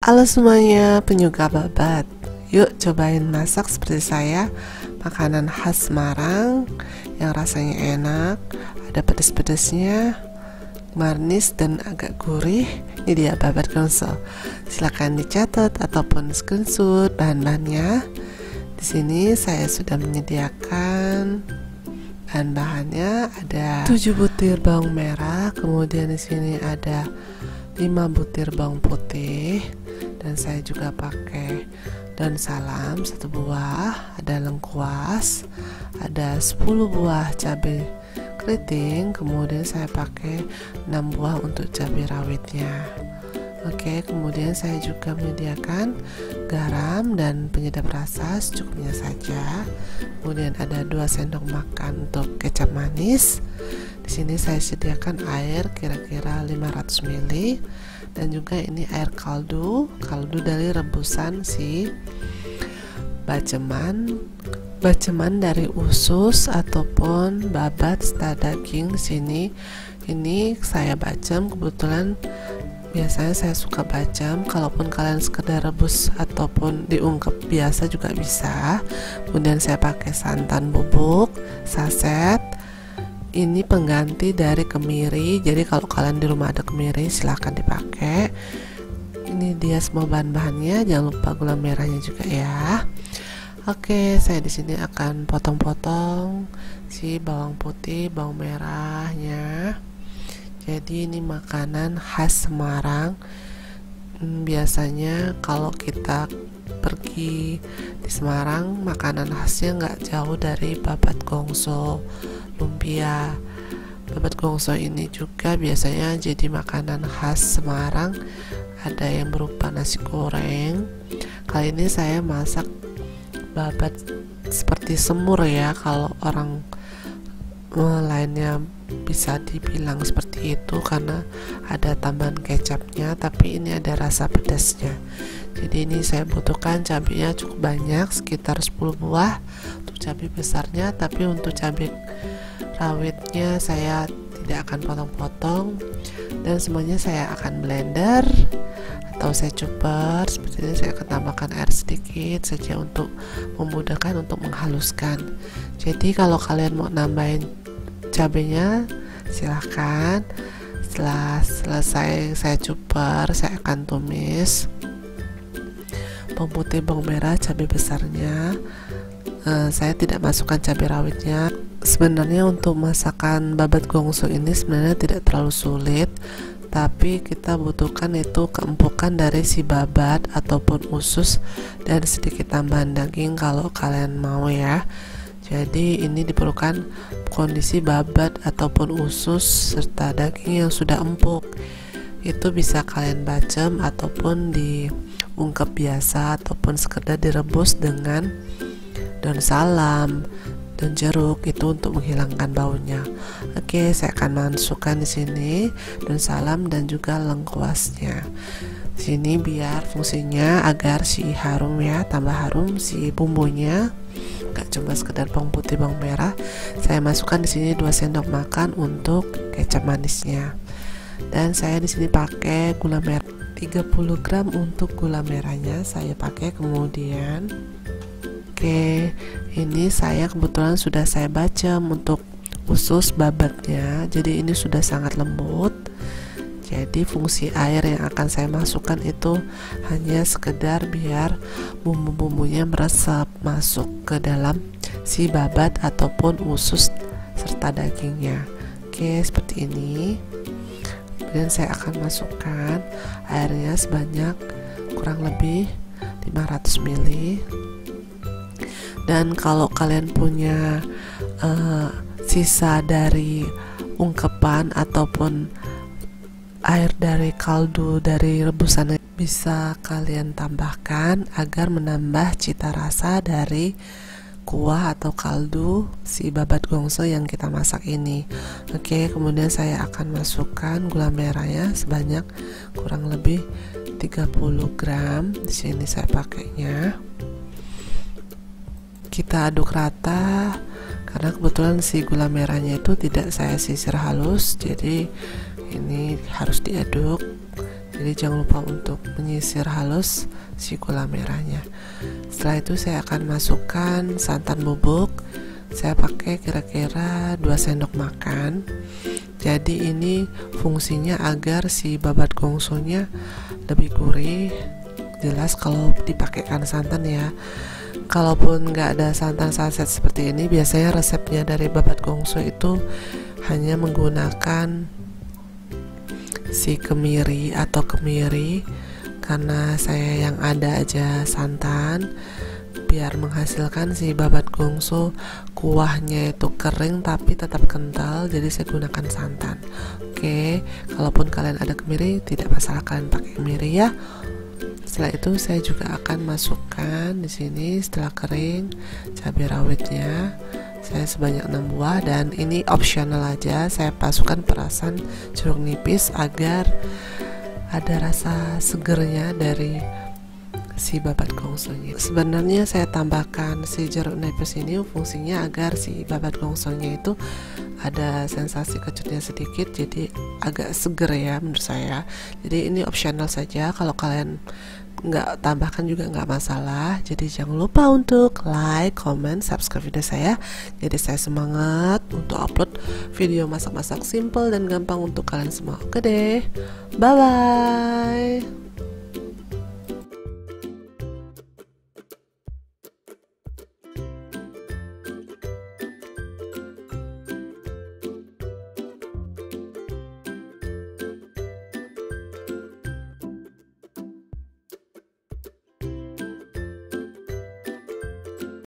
Halo semuanya, penyuka babat. Yuk cobain masak seperti saya, makanan khas Semarang yang rasanya enak, ada pedas-pedasnya, manis dan agak gurih. Ini dia babat gongso. Silahkan dicatat ataupun screenshot bahan-bahannya. Di sini saya sudah menyediakan bahan-bahannya, ada 7 butir bawang merah, kemudian di sini ada 5 butir bawang putih, dan saya juga pakai daun salam 1 buah, ada lengkuas, ada 10 buah cabai keriting, kemudian saya pakai 6 buah untuk cabai rawitnya. Oke, kemudian saya juga menyediakan garam dan penyedap rasa secukupnya saja. Kemudian ada 2 sendok makan untuk kecap manis. Di sini saya sediakan air kira-kira 500 ml, dan juga ini air kaldu dari rebusan si baceman dari usus ataupun babat serta daging. Di sini ini saya bacem, kebetulan biasanya saya suka bacem, kalaupun kalian sekedar rebus ataupun diungkep biasa juga bisa. Kemudian saya pakai santan bubuk saset, ini pengganti dari kemiri, jadi kalau kalian di rumah ada kemiri silahkan dipakai. Ini dia semua bahan-bahannya, jangan lupa gula merahnya juga ya. Oke, saya di sini akan potong-potong si bawang putih, bawang merahnya. Jadi ini makanan khas Semarang. Biasanya kalau kita pergi di Semarang, makanan khasnya nggak jauh dari babat gongso, lumpia. Babat gongso ini juga biasanya jadi makanan khas Semarang. Ada yang berupa nasi goreng. Kali ini saya masak babat seperti semur ya, kalau orang lainnya bisa dibilang seperti itu karena ada tambahan kecapnya, tapi ini ada rasa pedasnya. Jadi ini saya butuhkan cabenya cukup banyak, sekitar 10 buah untuk cabai besarnya, tapi untuk cabai rawitnya saya tidak akan potong-potong, dan semuanya saya akan blender atau saya chopper seperti ini. Saya akan tambahkan air sedikit saja untuk memudahkan untuk menghaluskan. Jadi kalau kalian mau nambahin cabenya silahkan. Setelah selesai saya chopper, saya akan tumis bawang putih, bawang merah, cabai besarnya. Saya tidak masukkan cabai rawitnya. Sebenarnya untuk masakan babat gongso ini sebenarnya tidak terlalu sulit, tapi kita butuhkan itu keempukan dari si babat ataupun usus dan sedikit tambahan daging kalau kalian mau ya. Jadi ini diperlukan kondisi babat ataupun usus serta daging yang sudah empuk. Itu bisa kalian bacem ataupun diungkep biasa ataupun sekedar direbus dengan daun salam dan jeruk, itu untuk menghilangkan baunya. Oke, saya akan masukkan di sini daun salam dan juga lengkuasnya. Di sini biar fungsinya agar si harum ya, tambah harum si bumbunya. Gak cuma sekedar bawang putih, bawang merah. Saya masukkan di sini 2 sendok makan untuk kecap manisnya. Dan saya di sini pakai gula merah 30 gram untuk gula merahnya saya pakai. Kemudian oke, ini saya kebetulan sudah saya bacem untuk usus babatnya, jadi ini sudah sangat lembut. Jadi fungsi air yang akan saya masukkan itu hanya sekedar biar bumbu-bumbunya meresap masuk ke dalam si babat ataupun usus serta dagingnya. Oke, seperti ini. Kemudian saya akan masukkan airnya sebanyak kurang lebih 500 ml. Dan kalau kalian punya sisa dari ungkepan ataupun air dari kaldu dari rebusannya, bisa kalian tambahkan agar menambah cita rasa dari kuah atau kaldu si babat gongso yang kita masak ini. Oke, kemudian saya akan masukkan gula merahnya sebanyak kurang lebih 30 gram. Di sini saya pakainya. Kita aduk rata karena kebetulan si gula merahnya itu tidak saya sisir halus, jadi ini harus diaduk Jadi jangan lupa untuk menyisir halus si gula merahnya. Setelah itu saya akan masukkan santan bubuk. Saya pakai kira-kira 2 sendok makan. Jadi ini fungsinya agar si babat gongsonya lebih gurih. Jelas kalau dipakaikan santan ya. Kalaupun nggak ada santan saset seperti ini, biasanya resepnya dari babat gongso itu hanya menggunakan si kemiri atau kemiri. Karena saya yang ada aja santan, biar menghasilkan si babat gongso kuahnya itu kering tapi tetap kental, jadi saya gunakan santan. Oke, kalaupun kalian ada kemiri, tidak masalah kalian pakai kemiri ya. Setelah itu saya juga akan masukkan di sini setelah kering cabai rawitnya. Saya sebanyak 6 buah dan ini optional aja. Saya masukkan perasan jeruk nipis agar ada rasa segernya dari si babat gongsonya. Sebenarnya saya tambahkan si jeruk nipis ini fungsinya agar si babat gongsonya itu ada sensasi kecutnya sedikit, jadi agak seger ya menurut saya. Jadi ini optional saja, kalau kalian nggak tambahkan juga nggak masalah. Jadi jangan lupa untuk like, comment, subscribe video saya, jadi saya semangat untuk upload video masak-masak simple dan gampang untuk kalian semua. Oke deh, bye bye.